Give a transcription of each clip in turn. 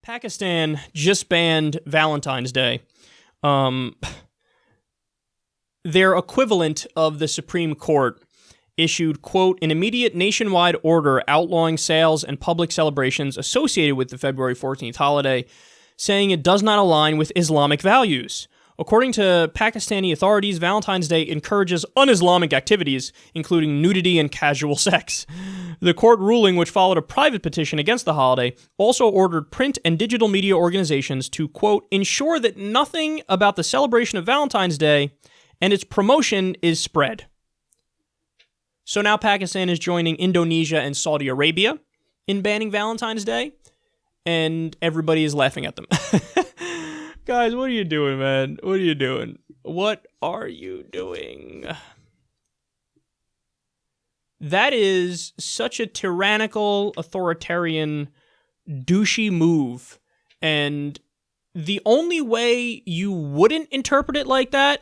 Pakistan just banned Valentine's Day. Their equivalent of the Supreme Court issued, quote, an immediate nationwide order outlawing sales and public celebrations associated with the February 14th holiday, saying it does not align with Islamic values. According to Pakistani authorities, Valentine's Day encourages un-Islamic activities, including nudity and casual sex. The court ruling, which followed a private petition against the holiday, also ordered print and digital media organizations to, quote, ensure that nothing about the celebration of Valentine's Day and its promotion is spread. So now Pakistan is joining Indonesia and Saudi Arabia in banning Valentine's Day, and everybody is laughing at them. Guys, what are you doing, man? What are you doing? What are you doing? That is such a tyrannical, authoritarian, douchey move. And the only way you wouldn't interpret it like that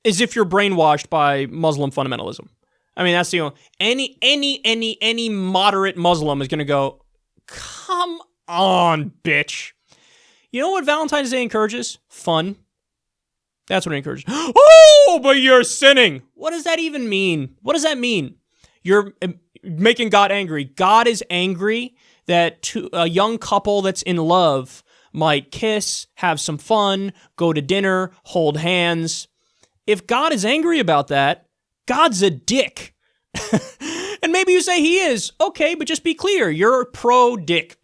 is if you're brainwashed by Muslim fundamentalism. I mean, that's the only... Any moderate Muslim is going to go, come on, bitch. You know what Valentine's Day encourages? Fun. That's what it encourages. Oh, but you're sinning. What does that even mean? What does that mean? You're making God angry. God is angry that a young couple that's in love might kiss, have some fun, go to dinner, hold hands. If God is angry about that, God's a dick. And maybe you say he is. Okay, but just be clear. You're pro-dick.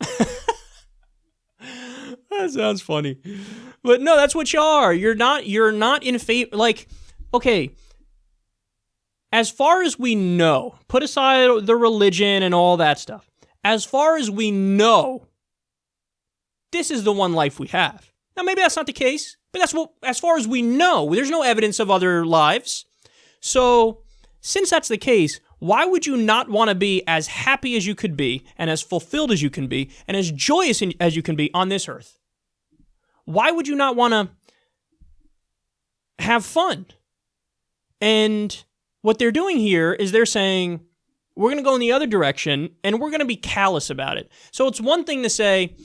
That sounds funny. But no, that's what you are. You're not in favor. Like, okay, as far as we know, put aside the religion and all that stuff, as far as we know, this is the one life we have. Now, maybe that's not the case, but that's what, as far as we know, there's no evidence of other lives. So, since that's the case, why would you not want to be as happy as you could be, and as fulfilled as you can be, and as joyous as you can be on this earth? Why would you not want to have fun? And what they're doing here is they're saying, we're going to go in the other direction, and we're going to be callous about it. So it's one thing to say,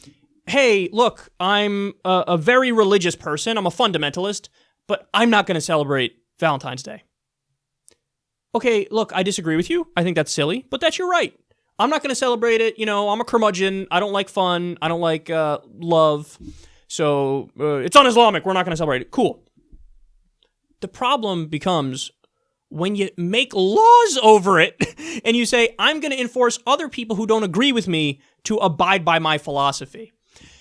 hey, look, I'm a very religious person, I'm a fundamentalist, but I'm not going to celebrate Valentine's Day. Okay, look, I disagree with you. I think that's silly, but that's your right. I'm not going to celebrate it. You know, I'm a curmudgeon. I don't like fun. I don't like love. So it's un-Islamic. We're not going to celebrate it. Cool. The problem becomes when you make laws over it and you say, I'm going to enforce other people who don't agree with me to abide by my philosophy.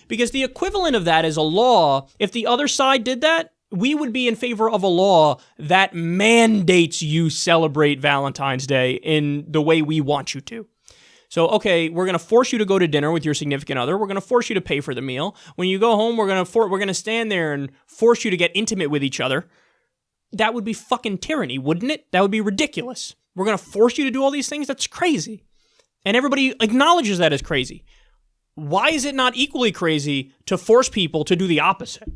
Because the equivalent of that is a law. If the other side did that, we would be in favor of a law that mandates you celebrate Valentine's Day in the way we want you to. So, okay, we're going to force you to go to dinner with your significant other. We're going to force you to pay for the meal. When you go home, we're going to stand there and force you to get intimate with each other. That would be fucking tyranny, wouldn't it? That would be ridiculous. We're going to force you to do all these things? That's crazy. And everybody acknowledges that as crazy. Why is it not equally crazy to force people to do the opposite?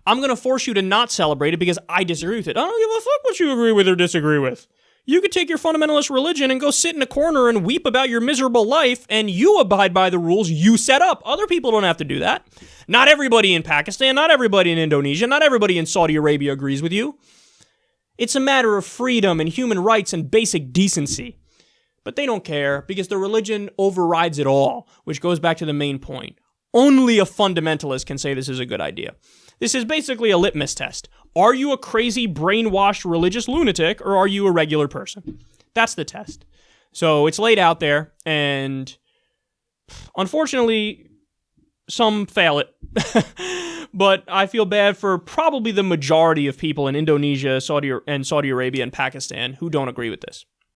I'm going to force you to not celebrate it because I disagree with it. I don't give a fuck what you agree with or disagree with. You could take your fundamentalist religion and go sit in a corner and weep about your miserable life, and you abide by the rules you set up. Other people don't have to do that. Not everybody in Pakistan, not everybody in Indonesia, not everybody in Saudi Arabia agrees with you. It's a matter of freedom and human rights and basic decency. But they don't care because the religion overrides it all, which goes back to the main point. Only a fundamentalist can say this is a good idea. This is basically a litmus test. Are you a crazy, brainwashed religious lunatic, or are you a regular person? That's the test. So it's laid out there, and unfortunately, some fail it. But I feel bad for probably the majority of people in Indonesia, Saudi Arabia, and Pakistan who don't agree with this.